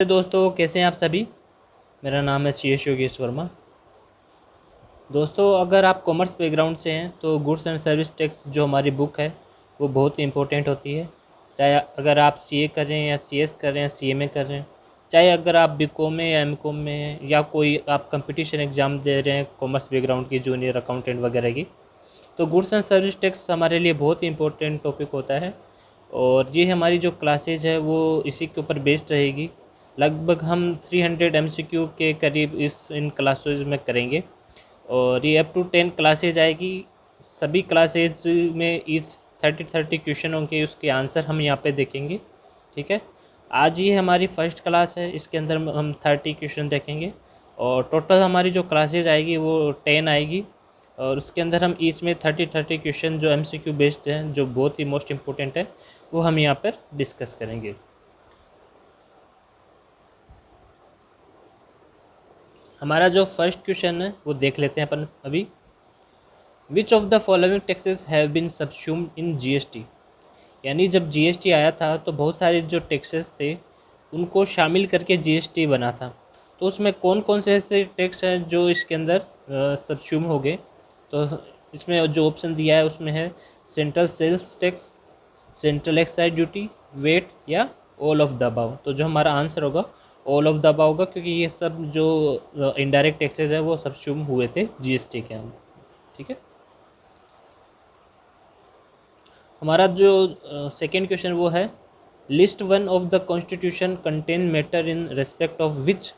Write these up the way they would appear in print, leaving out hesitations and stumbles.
दोस्तों कैसे हैं आप सभी। मेरा नाम है सी एस योगेश वर्मा। दोस्तों अगर आप कॉमर्स बैकग्राउंड से हैं तो गुड्स एंड सर्विस टैक्स जो हमारी बुक है वो बहुत ही इम्पोर्टेंट होती है। चाहे अगर आप सी ए कर रहे हैं या सी एस कर रहे हैं, सी एम ए कर रहे हैं, चाहे अगर आप बी कॉम में या एम कॉम में हैं या कोई आप कंपटीशन एग्ज़ाम दे रहे हैं कॉमर्स बैकग्राउंड की, जूनियर अकाउंटेंट वगैरह की, तो गुड्स एंड सर्विस टैक्स हमारे लिए बहुत ही इम्पोर्टेंट टॉपिक होता है। और ये हमारी जो क्लासेज है वो इसी के ऊपर बेस्ड रहेगी। लगभग हम 300 MCQ के करीब इन क्लासेज में करेंगे और ये अप टू 10 क्लासेज आएगी। सभी क्लासेज में इस 30 क्वेश्चन होंगे, उसके आंसर हम यहाँ पे देखेंगे। ठीक है, आज ये हमारी फर्स्ट क्लास है, इसके अंदर हम 30 क्वेश्चन देखेंगे और टोटल हमारी जो क्लासेज आएगी वो 10 आएगी और उसके अंदर हम इसमें 30 क्वेश्चन जो MCQ बेस्ड हैं, जो बहुत ही मोस्ट इम्पोर्टेंट है, वो हम यहाँ पर डिस्कस करेंगे। हमारा जो फर्स्ट क्वेश्चन है वो देख लेते हैं अपन अभी। Which of the following taxes have been subsumed in GST। यानी जब GST आया था तो बहुत सारे जो टैक्सेस थे उनको शामिल करके GST बना था। तो उसमें कौन कौन से ऐसे टैक्स हैं जो इसके अंदर सबस्यूम हो गए। तो इसमें जो ऑप्शन दिया है उसमें है central sales tax, central excise duty, VAT या ऑल ऑफ द अबव। तो जो हमारा आंसर होगा ऑल ऑफ द अबव होगा, क्योंकि ये सब जो इनडायरेक्ट टैक्सेस है वो सबस्यूम हुए थे GST के अंदर। ठीक है, हमारा जो सेकेंड क्वेश्चन वो है list one of the constitution contain matter in respect of which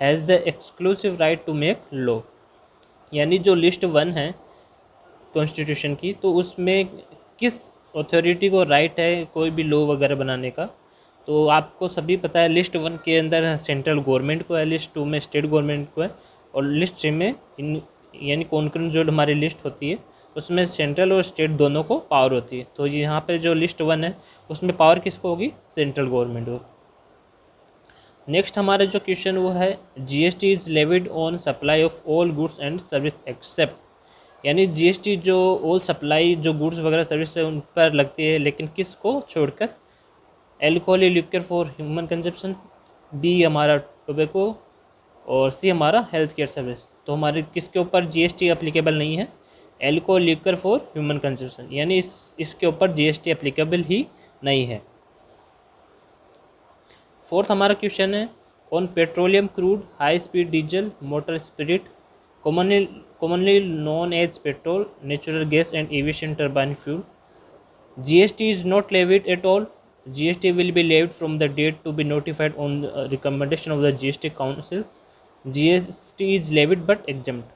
has the exclusive right to make law. यानी जो लिस्ट वन है कॉन्स्टिट्यूशन की, तो उसमें किस अथॉरिटी को राइट है कोई भी लॉ वगैरह बनाने का। तो आपको सभी पता है लिस्ट वन के अंदर सेंट्रल गवर्नमेंट को है, लिस्ट टू में स्टेट गवर्नमेंट को है और लिस्ट थ्री में इन यानी कौन कौन जो हमारी लिस्ट होती है उसमें सेंट्रल और स्टेट दोनों को पावर होती है। तो यहाँ पे जो लिस्ट वन है उसमें पावर किसको होगी, सेंट्रल गवर्नमेंट को। नेक्स्ट हमारा जो क्वेश्चन वो है GST is levied on supply of all goods and service except. यानी GST जो ऑल सप्लाई जो गुड्स वगैरह सर्विस है उन पर लगती है, लेकिन किसको छोड़कर, alcohol liquor for human consumption, B हमारा टोबैको और सी हमारा हेल्थ केयर सर्विस। तो हमारे किसके ऊपर GST एप्लीकेबल नहीं है, alcohol liquor for human consumption, यानी इसके ऊपर GST एप्लीकेबल ही नहीं है। फोर्थ हमारा क्वेश्चन है on petroleum crude, high speed diesel, motor spirit, commonly known as petrol, natural gas and aviation turbine fuel. GST is not levied at all. GST will be levied from the date to be notified on the recommendation of the GST Council. GST is levied but exempt.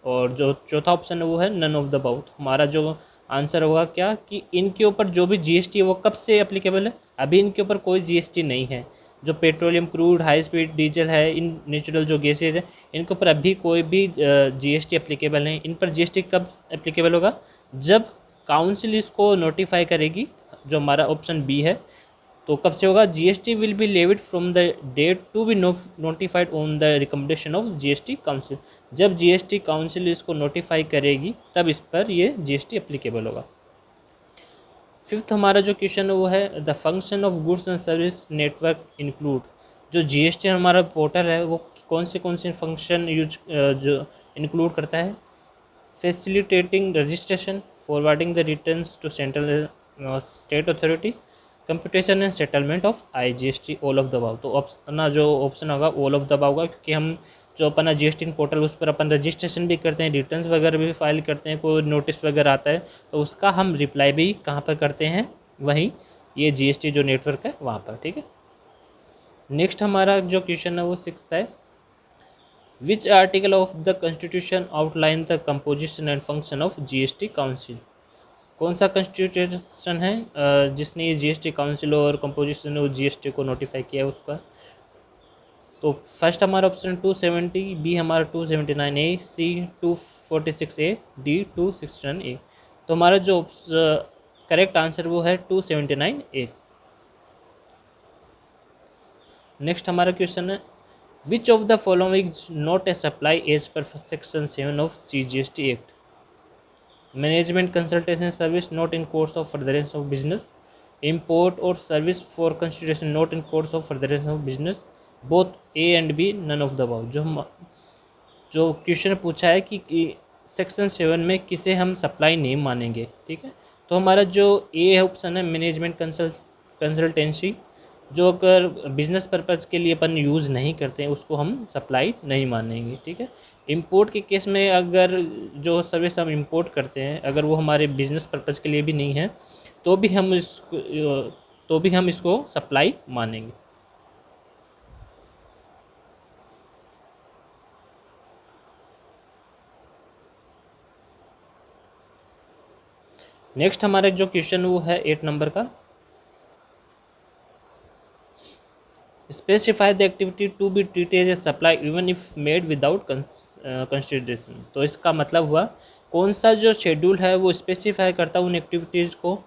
और जो चौथा option है वो है none of the about. हमारा जो answer होगा क्या कि इनके ऊपर जो भी GST है वो कब से एप्लीकेबल है, अभी इनके ऊपर कोई GST नहीं है। जो petroleum crude, high speed diesel है, इन नेचुरल जो गैसेज है, इनके ऊपर अभी कोई भी GST एप्लीकेबल नहीं। इन पर GST कब एप्लीकेबल होगा, जब काउंसिल इसको नोटिफाई करेगी, जो हमारा ऑप्शन बी है। तो कब से होगा, GST will be levied from the date to be notified on the recommendation of GST council. जब GST काउंसिल इसको नोटिफाई करेगी तब इस पर ये GST एप्लीकेबल होगा। फिफ्थ हमारा जो क्वेश्चन है वो है the function of goods and service network include. जो GST हमारा पोर्टल है वो कौन से फंक्शन यूज जो इंक्लूड करता है, facilitating registration, forwarding the returns to central state authority, computation and settlement of IGST, all of the above. तो अपना जो ऑप्शन होगा ऑल ऑफ द अबव होगा, क्योंकि हम जो अपना GST पोर्टल उस पर अपन रजिस्ट्रेशन भी करते हैं, रिटर्न्स वगैरह भी फाइल करते हैं, कोई नोटिस वगैरह आता है तो उसका हम रिप्लाई भी कहाँ पर करते हैं, वहीं ये GST जो नेटवर्क है वहाँ पर। ठीक है, नेक्स्ट हमारा जो क्वेश्चन है वो सिक्स्थ है which article of the constitution outline the composition and function of GST council. कौन सा कॉन्स्टिट्यूशन है जिसने ये GST काउंसिल और कंपोजिशन और GST को नोटिफाई किया है उस पर। तो फर्स्ट हमारा ऑप्शन 270, बी हमारा 279A, सी 246A, डी 261A। तो हमारा जो करेक्ट आंसर वो है 279A। नेक्स्ट हमारा क्वेश्चन है which of the following not a supply as per section 7 of CGST act, management consultation service not in course of furtherance of business, import or service for consideration not in course of furtherance of business, both A and B, none of the above. जो question पूछा है कि section 7 में किसे हम supply नहीं मानेंगे, ठीक है। तो हमारा जो ए ऑप्शन है मैनेजमेंट कंसल्टेंसी, जो अगर बिजनेस पर्पज़ के लिए अपन यूज़ नहीं करते हैं उसको हम सप्लाई नहीं मानेंगे, ठीक है। इंपोर्ट के केस में अगर जो सर्विस हम इंपोर्ट करते हैं अगर वो हमारे बिजनेस पर्पज़ के लिए भी नहीं है तो भी हम इसको सप्लाई मानेंगे। नेक्स्ट हमारा जो क्वेश्चन वो है 8 नंबर का, specify the activity to be treated as supply even if made without consideration. तो इसका मतलब हुआ कौन सा जो शेड्यूल है वो स्पेसिफाई करता है उन एक्टिविटीज़ को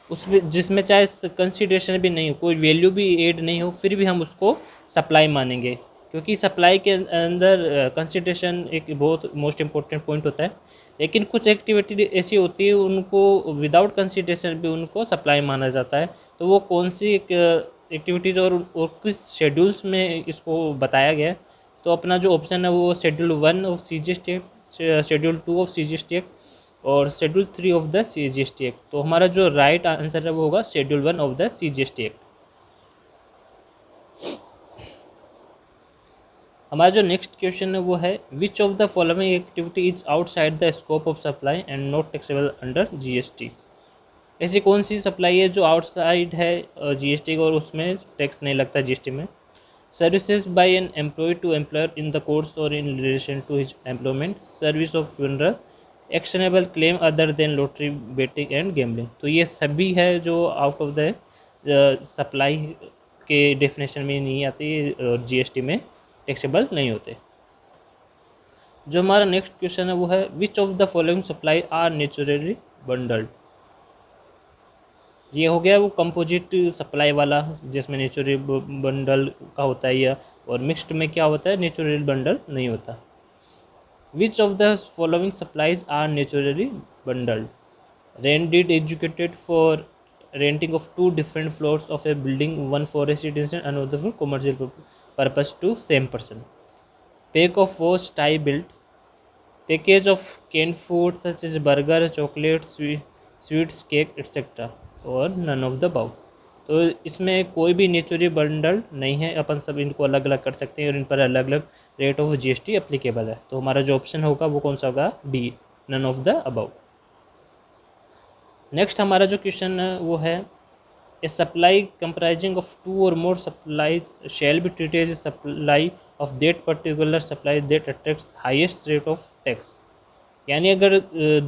उसमें जिसमें चाहे कंसिडरेशन भी नहीं हो, कोई वैल्यू भी ऐड नहीं हो, फिर भी हम उसको सप्लाई मानेंगे, क्योंकि सप्लाई के अंदर कंसिडरेशन एक बहुत मोस्ट इम्पोर्टेंट पॉइंट होता है। लेकिन कुछ एक्टिविटी ऐसी होती है उनको विदाउट कंसिडरेशन भी उनको सप्लाई माना जाता है। तो वो कौन सी एक्टिविटीज़ और किस शेड्यूल्स में इसको बताया गया है। तो अपना जो ऑप्शन है वो schedule 1 of CGST act, schedule 2 of CGST act और schedule 3 of the CGST act. तो हमारा जो राइट आंसर है वो होगा schedule 1 of the CGST act. हमारा जो नेक्स्ट क्वेश्चन है वो है which of the following activity is outside the scope of supply and not taxable under GST। ऐसी कौन सी सप्लाई है जो आउटसाइड है GST और उसमें टैक्स नहीं लगता GST में। Services by an employee to employer in the course or in relation to his employment, service of funeral, actionable claim other than lottery betting and gambling. तो ये सभी है जो आउट ऑफ द सप्लाई के definition में नहीं आती और GST में टैक्सेबल नहीं होते। जो हमारा नेक्स्ट क्वेश्चन है वो है which of the following supply are naturally bundled. ये हो गया वो कंपोजिट सप्लाई वाला जिसमें नेचुरल बंडल का होता है या, और मिक्स्ड में क्या होता है नेचुरल बंडल नहीं होता। Which of the following supplies are naturally bundled. Rent deed educated for renting of 2 different floors of a building, one for residential and another for commercial purpose to same person. Pack of wash tie built, package of canned food such as burger, chocolate, sweets, cake etc. और none of the above। तो इसमें कोई भी natural bundle नहीं है, अपन सब इनको अलग अलग कर सकते हैं और इन पर अलग अलग रेट ऑफ GST एप्लीकेबल है। तो हमारा जो ऑप्शन होगा वो कौन सा होगा, B, none of the above. Next हमारा जो क्वेश्चन है वो है ए supply comprising of 2 or more supplies shall be treated as supply of that particular supply that attracts highest rate of tax. यानी अगर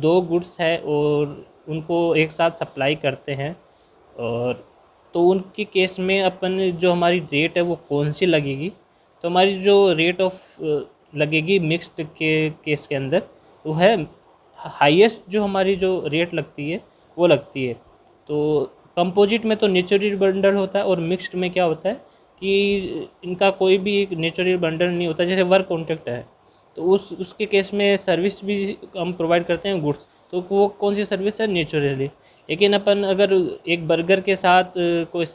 2 गुड्स है और उनको एक साथ सप्लाई करते हैं और तो उनके केस में अपन जो हमारी रेट है वो कौन सी लगेगी। तो हमारी जो रेट ऑफ लगेगी मिक्स्ड के केस के अंदर वो है हाईएस्ट, जो हमारी जो रेट लगती है वो लगती है। तो कंपोजिट में तो नेचुरल बंडल होता है और मिक्स्ड में क्या होता है कि इनका कोई भी एक नेचुरल बंडल नहीं होता। जैसे वर्क कॉन्ट्रैक्ट है तो उसके केस में सर्विस भी हम प्रोवाइड करते हैं गुड्स, तो वो कौन सी सर्विस है, नेचुरली। लेकिन अपन अगर एक बर्गर के साथ कोई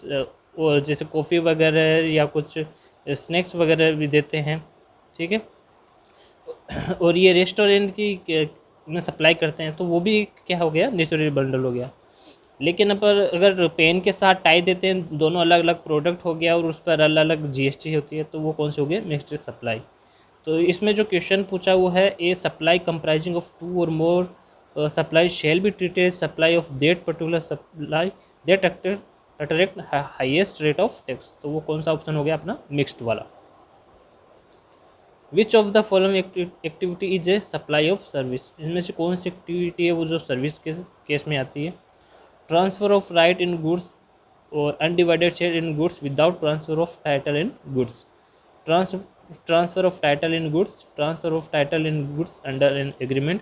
और जैसे कॉफ़ी वगैरह या कुछ स्नैक्स वगैरह भी देते हैं, ठीक है, और ये रेस्टोरेंट की में सप्लाई करते हैं तो वो भी क्या हो गया, नेचुरल बंडल हो गया। लेकिन अपन अगर पेन के साथ टाई देते हैं, दोनों अलग अलग प्रोडक्ट हो गया और उस पर अलग अलग GST होती है, तो वो कौन सी हो गया, मिक्स्ड सप्लाई। तो इसमें जो क्वेश्चन पूछा वो है ए supply comprising of 2 or more supply shall be treated supply of that particular supply that attract highest rate of tax. तो वो कौन सा ऑप्शन हो गया अपना, मिक्स्ड वाला। विच of the following activity is a supply of service. इनमें से कौन सी एक्टिविटी है वो जो सर्विस के केस में आती है। Transfer of right in goods or undivided share in goods without transfer of title in goods. Transfer of title in goods, transfer of title in goods under an agreement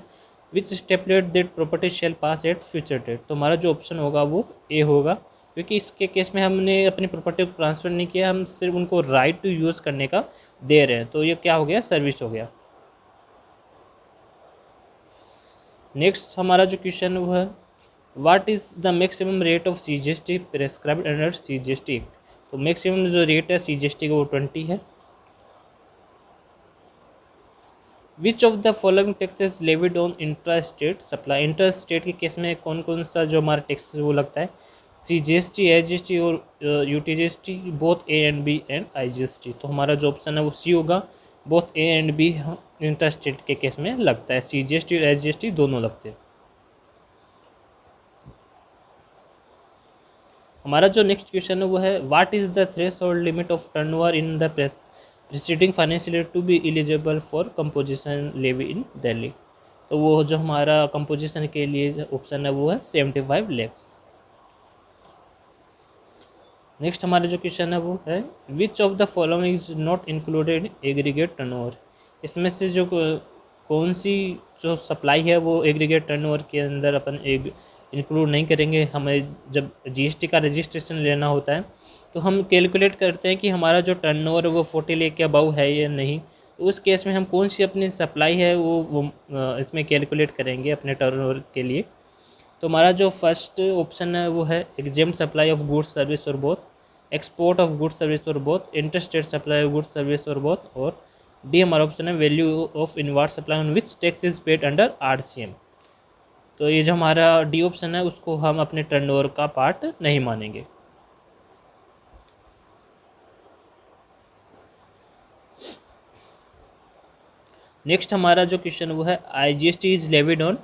which stipulate that property shall pass at future date. तो हमारा जो option होगा वो ए होगा, क्योंकि इसके case में हमने अपनी प्रॉपर्टी को ट्रांसफ़र नहीं किया, हम सिर्फ उनको राइट टू यूज़ करने का दे रहे हैं। तो ये क्या हो गया, सर्विस हो गया। नेक्स्ट हमारा जो क्वेश्चन वो है what is the maximum rate of CGST prescribed under CGST act. तो मैक्सिमम जो रेट है CGST का वो 20 है which of the following taxes levied on intra state supply. Intra state के केस में कौन कौन सा जो हमारा टैक्स वो लगता है, CGST, SGST और UTGST, both A and B and IGST। तो हमारा जो ऑप्शन है वो C होगा, both A and B intra state के केस में लगता है, CGST और SGST दोनों लगते हैं। हमारा जो नेक्स्ट क्वेश्चन है वो है what is the threshold limit of turnover in the preceding financial year to be eligible for composition levy in Delhi. तो वो जो हमारा कंपोजिशन के लिए ऑप्शन है वो है 75 lakhs। नेक्स्ट हमारा जो क्वेश्चन है वो है which of the following is not included aggregate turnover. इसमें से जो कौन सी जो सप्लाई है वो एग्रीगेट टर्नओवर के अंदर अपन इंक्लूड नहीं करेंगे। हमें जब GST का रजिस्ट्रेशन लेना होता है तो हम कैलकुलेट करते हैं कि हमारा जो टर्नओवर है वो 40 लाख के अबव है या नहीं। तो उस केस में हम कौन सी अपनी सप्लाई है वो इसमें कैलकुलेट करेंगे अपने टर्नओवर के लिए। तो हमारा जो फर्स्ट ऑप्शन है वो है exempt supply of goods service or both, export of goods service or both, interstate supply of goods service or both, और डी हमारा ऑप्शन है value of inward supply on which tax is paid under RCM। तो ये जो हमारा D option है उसको हम अपने टर्नओवर का पार्ट नहीं मानेंगे। नेक्स्ट हमारा जो क्वेश्चन वो है IGST is levied on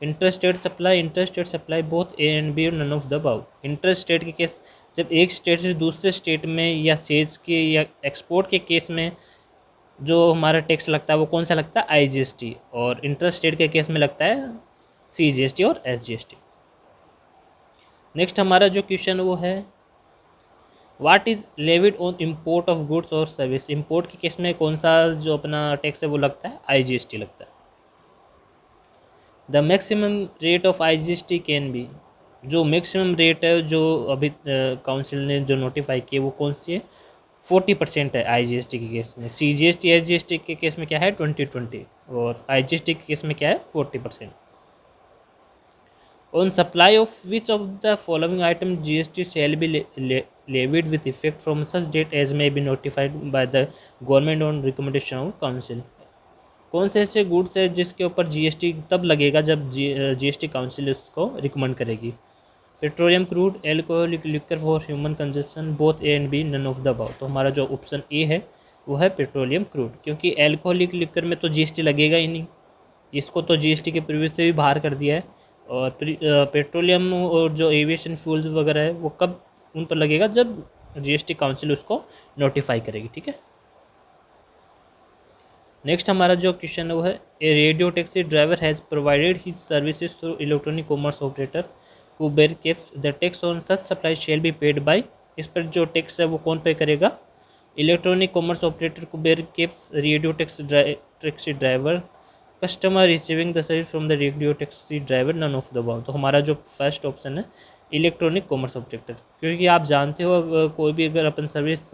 interstate supply both A and B और none of the above. Interstate के केस जब एक स्टेट से दूसरे स्टेट में या सेल्स के या एक्सपोर्ट के केस में जो हमारा टैक्स लगता है वो कौन सा लगता है, IGST, और इंटरस्टेट के केस में लगता है CGST और SGST। नेक्स्ट हमारा जो क्वेश्चन वो है what is levied on import of goods और सर्विस। इम्पोर्ट के केस में कौन सा जो अपना टैक्स है वो लगता है, IGST लगता है। The maximum rate of IGST can be. जो मैक्सिमम रेट है जो अभी काउंसिल ने जो नोटिफाई की है वो कौन सी है, 40% है IGST के केस में। CGST SGST के केस में क्या है 20-20, और IGST के केस में क्या है 40%। On supply of which of the following item GST shall be levied with effect from such date as may be notified by the government on recommendation of council। कौन से ऐसे गुड्स है जिसके ऊपर GST तब लगेगा जब GST काउंसिल उसको रिकमेंड करेगी। Petroleum crude, alcoholic liquor for human consumption, both A and B, none of the above. तो हमारा जो ऑप्शन A है वो है पेट्रोलियम क्रूड, क्योंकि एल्कोहलिक लिकर में तो GST लगेगा ही नहीं, इसको तो GST के प्रीवियस से भी बाहर कर दिया है। और पेट्रोलियम और जो एविएशन फ्यूल्स वगैरह है वो कब उन पर लगेगा, जब GST काउंसिल उसको नोटिफाई करेगी, ठीक है। नेक्स्ट हमारा जो क्वेश्चन है वो है a radio taxi driver has provided his services through electronic commerce operator who bear caps the tax on such supply shall be paid by. इस पर जो टैक्स है वो कौन पे करेगा, इलेक्ट्रॉनिक कॉमर्स ऑपरेटर को bear caps radio taxi driver, customer receiving the service from the radio taxi driver, none of the above. तो हमारा जो फर्स्ट ऑप्शन है इलेक्ट्रॉनिक कॉमर्स ऑपरेटर, क्योंकि आप जानते हो कोई भी अगर अपन सर्विस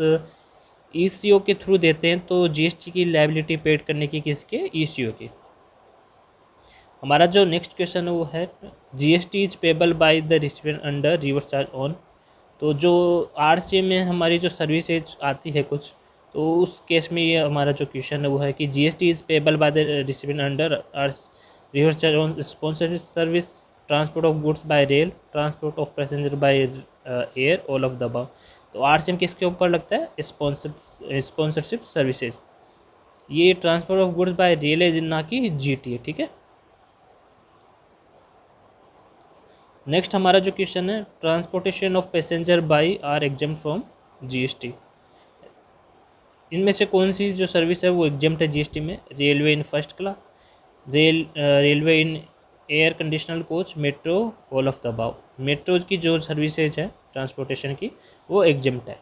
ECO के थ्रू देते हैं तो GST की लायबिलिटी पेड करने की किसके, ECO की। हमारा जो नेक्स्ट क्वेश्चन है वो है GST is payable by the recipient under reverse charge on. तो जो RCM में हमारी जो सर्विसेज आती है कुछ, तो उस केस में ये हमारा जो क्वेश्चन है वो है कि GST is payable by the recipient under reverse charge on sponsored service, transport of goods by rail, transport of passenger by air, all of the above. तो RCM किसके ऊपर लगता है, स्पॉन्सरशिप सर्विसेज। ये transport of goods by rail है ना कि GT है, ठीक है। नेक्स्ट हमारा जो क्वेश्चन है transportation of passenger by are exempt from GST। इनमें से कौन सी जो सर्विस है वो एग्जेम्प्ट है GST में, railway in first class, railway in air conditional coach, metro, all of the above. Metro की जो सर्विसेज है ट्रांसपोर्टेशन की वो एग्जेम्प्ट है।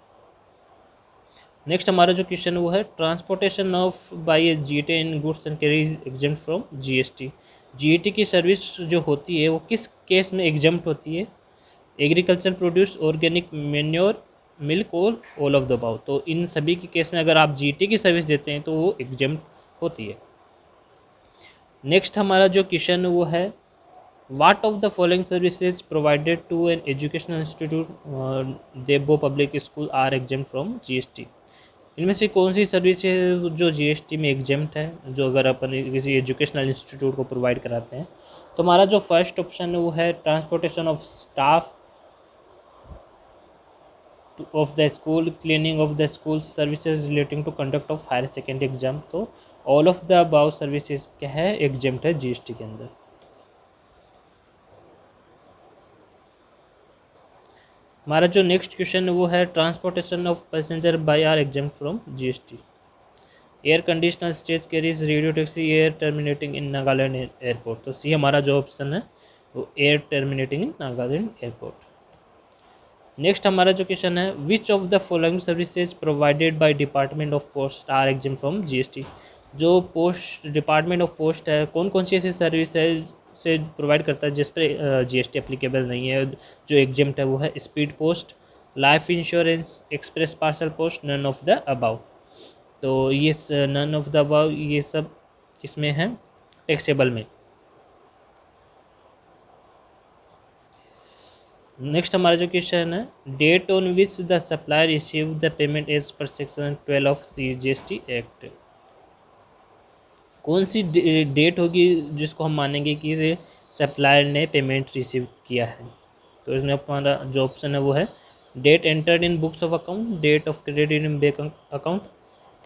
नेक्स्ट हमारा जो क्वेश्चन वो है transportation of by GT in goods and carriage exempt from GST। GT की सर्विस जो होती है वो किस केस में एग्जेम्प्ट होती है, agriculture produce, organic manure, milk, और ऑल ऑफ द अबव। तो इन सभी के केस में अगर आप GT की सर्विस देते हैं तो वो एग्जेम्प्ट होती है। नेक्स्ट हमारा जो क्वेश्चन वो है what of the following services provided to an educational institute Debo public school are exempt from GST। इनमें से कौन सी सर्विस है जो जीएसटी में एग्जेम्प्ट है, जो अगर अपन किसी एजुकेशनल इंस्टीट्यूट को प्रोवाइड कराते हैं? तो हमारा जो फर्स्ट ऑप्शन है वो है transportation of staff of the school, cleaning of the school, services relating to conduct of higher secondary exam। तो all of the about services क्या है, एग्जेम्प्ट है जीएसटी के अंदर। हमारा जो नेक्स्ट क्वेश्चन है वो है transportation of passenger by are exempt from GST. Air conditioner stage carriage radio taxi air terminating in Nagaland airport. तो सी हमारा जो ऑप्शन है वो air terminating in Nagaland airport. Next हमारा जो क्वेश्चन है, which of the following services provided by department of post are exempt from GST. जो post department of post है, कौन कौन सी ऐसी सर्विस है से प्रोवाइड करता है जिस पर जीएसटी एप्लीकेबल नहीं है, जो एग्जेम्प्ट है वो है speed post, life insurance, express parcel post, none of the above. तो ये नन ऑफ द अबाउ ये सब किसमें है, टैक्सेबल में। नेक्स्ट हमारा जो क्वेश्चन है, date on which the supplier receive the payment as per section 12 of GST act. कौन सी डेट होगी जिसको हम मानेंगे कि सप्लायर ने पेमेंट रिसीव किया है? तो इसमें हमारा जो ऑप्शन है वो है date entered in books of account, date of credit in bank account.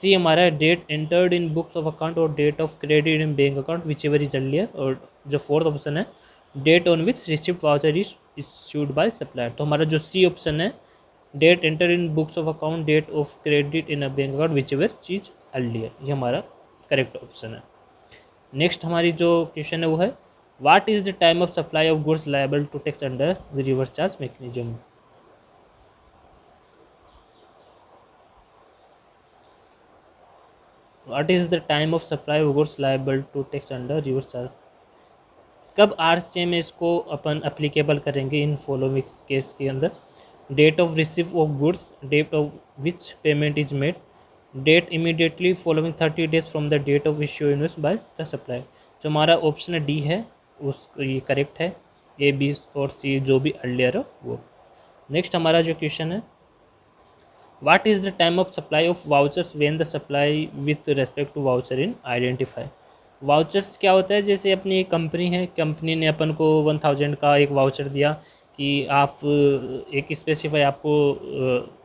C हमारा date entered in books of account or date of credit in bank account whichever is earlier अर्लियर। और जो फोर्थ ऑप्शन है date on which receipt voucher is issued by supplier. तो हमारा जो C option है date enter in books of account, date of credit in a bank account whichever ever चीज earlier, ये हमारा करेक्ट ऑप्शन है। Next हमारी जो क्वेश्चन है वो है what is the time of supply of goods liable to tax under the reverse charge mechanism. What is the time of supply of goods liable to tax under reverse charge. कब RCA में इसको अपन applicable करेंगे in following case के अंदर, date of receive of goods, date of which payment is made, date immediately following 30 days from the date of issue invoice by the supplier. जो हमारा option D है उस ये करेक्ट है, A B और सी जो भी अर्लियर हो वो। नेक्स्ट हमारा जो क्वेश्चन है what is the time of supply of vouchers when the supply with respect to voucher in identify. Vouchers क्या होता है, जैसे अपनी एक कंपनी है, कंपनी ने अपन को 1000 का एक वाउचर दिया कि आप एक स्पेसिफाई आपको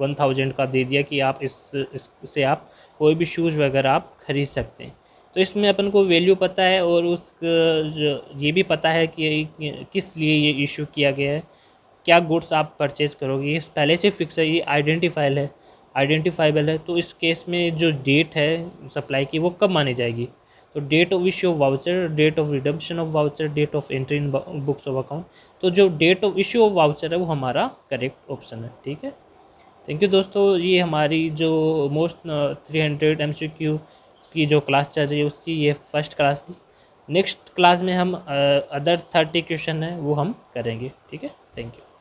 1000 का दे दिया कि आप इससे आप कोई भी शूज़ वगैरह आप खरीद सकते हैं। तो इसमें अपन को वैल्यू पता है और उस ये भी पता है कि किस लिए ये इशू किया गया है, क्या गुड्स आप परचेज करोगे, ये पहले से फिक्स है, ये आइडेंटिफाइबल है। तो इस केस में जो डेट है सप्लाई की वो कब मानी जाएगी, तो date of issue of voucher, date of redemption of voucher, date of entry in books of account. तो जो date of issue of voucher है वो हमारा करेक्ट ऑप्शन है। ठीक है, थैंक यू दोस्तों। ये हमारी जो मोस्ट 300 MCQ की जो क्लास चल रही है उसकी ये फर्स्ट क्लास थी। नेक्स्ट क्लास में हम अदर 30 क्वेश्चन है वो हम करेंगे। ठीक है, थैंक यू।